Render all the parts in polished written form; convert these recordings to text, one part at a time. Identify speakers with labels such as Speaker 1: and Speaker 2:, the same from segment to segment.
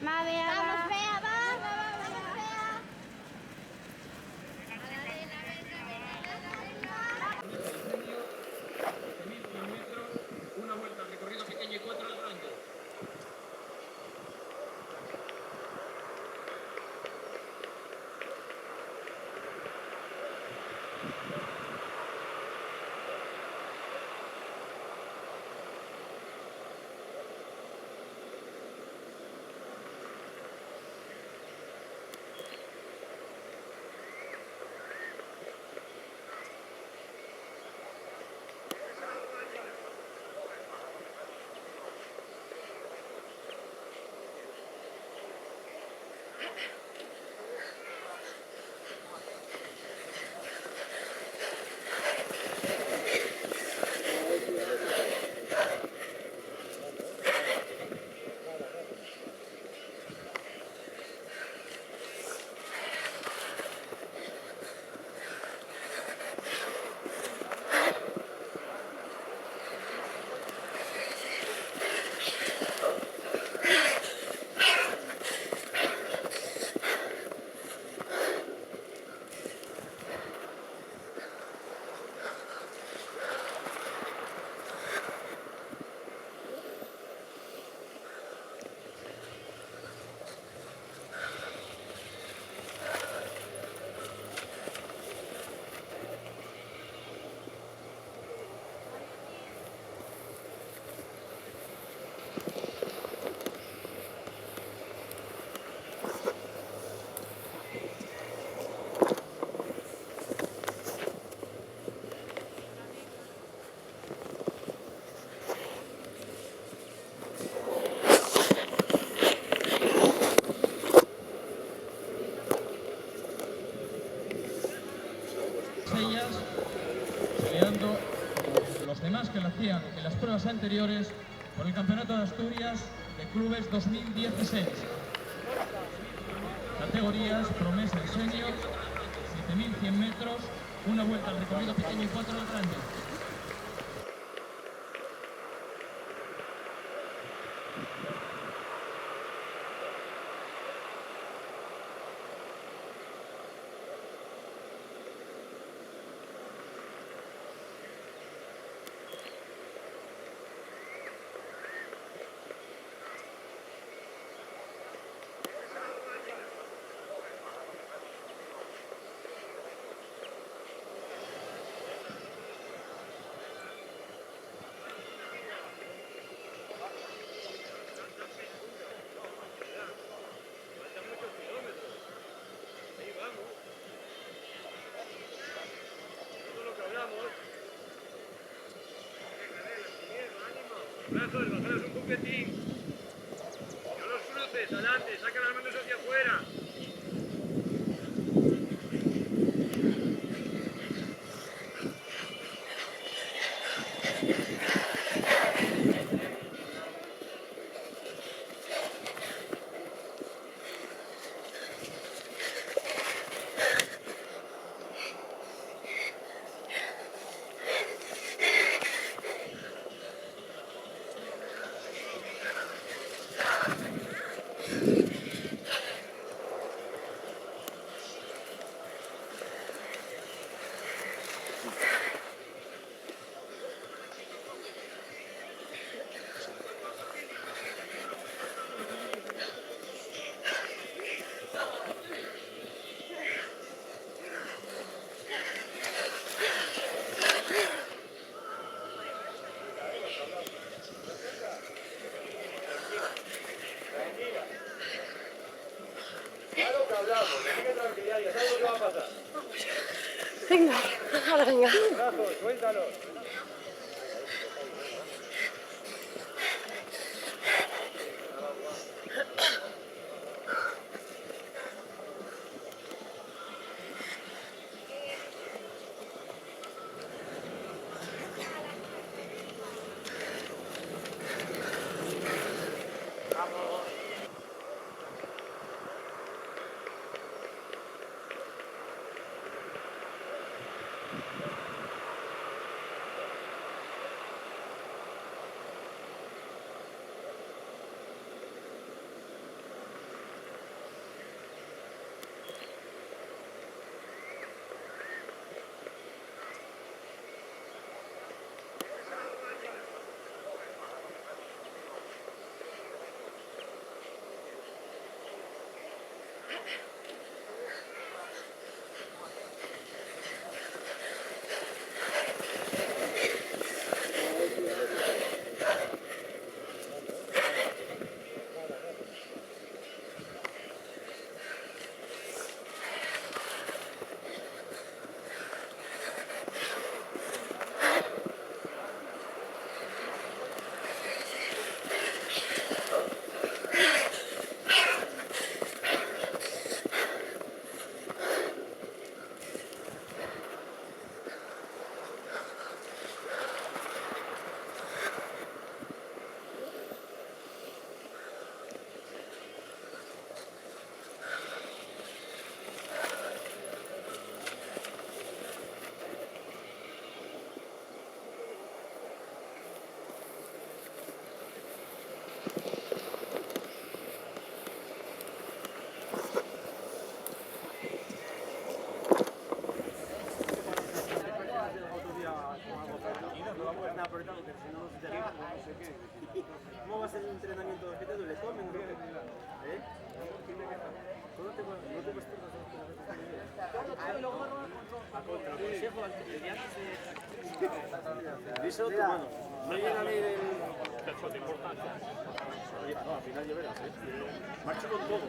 Speaker 1: Vamos, Bea, vamos, Bea.
Speaker 2: Una vuelta al recorrido pequeño y 4 al grande. Ellas peleando con los demás que lo hacían en las pruebas anteriores por el Campeonato de Asturias de Clubes 2016. Categorías Promesa Senior, 7100 metros, una vuelta al recorrido pequeño y 4 al grande.
Speaker 3: Brazos, bajaros un poquitín. No los cruces, adelante, saca las manos hacia afuera.
Speaker 1: Venga, ahora venga.
Speaker 3: Brazos, suéltalos.
Speaker 4: ¿Cómo va a ser el entrenamiento? ¿Qué te duele? ¿Comen? ¿Eh? ¿Cómo te vas a contra el consejo dice otro, mano. No llega a leer el... No, al final ya verás, marcho con todo,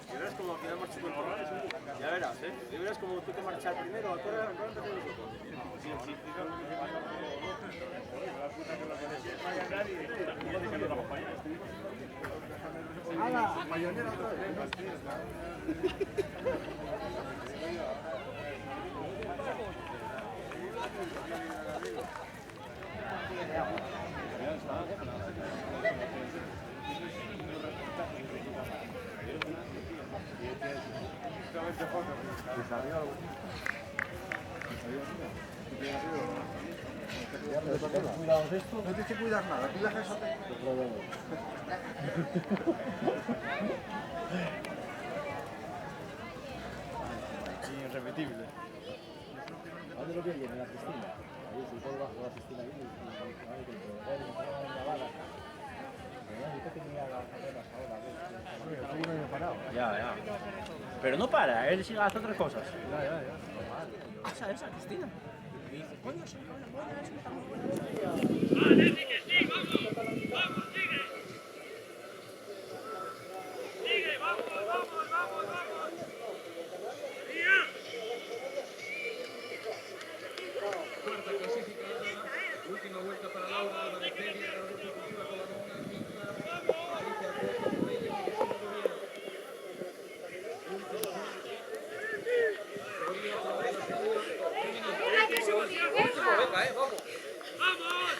Speaker 4: Ya verás como al final marcho con todo. Ya verás, Ya verás como tú te marchas primero, ahora empezamos nosotros. ¡Hala! Mayonera otra vez. No tienes que cuidar nada, tú dejas eso. Irrepetible.
Speaker 5: ¿Dónde lo viene? En la piscina. Ahí, si todo bajo la piscina ahí,
Speaker 4: Ya. Pero no para, él sigue haciendo otras cosas.
Speaker 5: Ya. Esa Cristina. Coño, sí,
Speaker 3: ¡Vale, sigue, sí, vamos, sigue! ¡Sigue, vamos! ¡Mira!
Speaker 2: Cuarta clasificada, última vuelta para Laura Álvarez Feria, la lucha deportiva con la Mona, Pinta, Alicia Costa, Morella, Miguel Bien. Último
Speaker 3: ¡Vamos!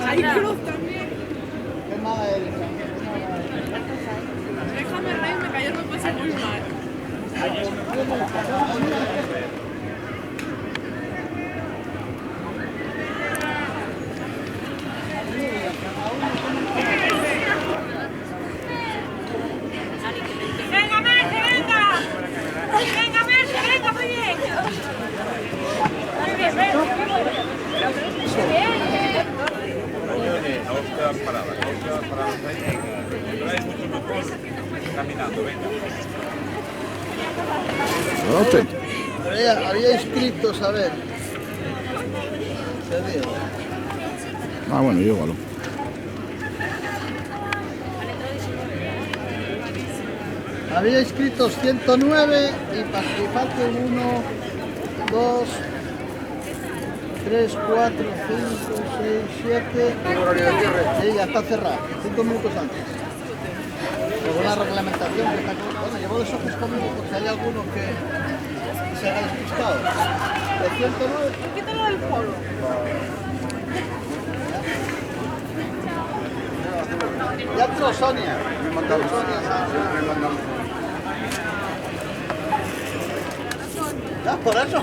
Speaker 6: Hay cruz también.
Speaker 5: Qué mala eres.
Speaker 6: Déjame reírme, que ayer me pasé muy mal.
Speaker 7: ¡Venga, Merce, venga! ¡Venga, Merce, venga, muy bien!
Speaker 3: No os quedan paradas, no os quedan paradas ahí. Pero es mucho mejor caminando, venga.
Speaker 5: Había inscritos, a ver.
Speaker 8: Ah, bueno, yo igual.
Speaker 5: Había inscritos 109 y participantes 1, 2, 3, 4, 5, 6, 7. Sí, ya está cerrado, 5 minutos antes. Según la reglamentación que está con... Bueno, llevo los ojos conmigo porque hay algunos que se han despistado. De 109.
Speaker 6: Quítalo del polo.
Speaker 5: Ya entró Sonia. Me mandaron Sonia. Ya, por eso.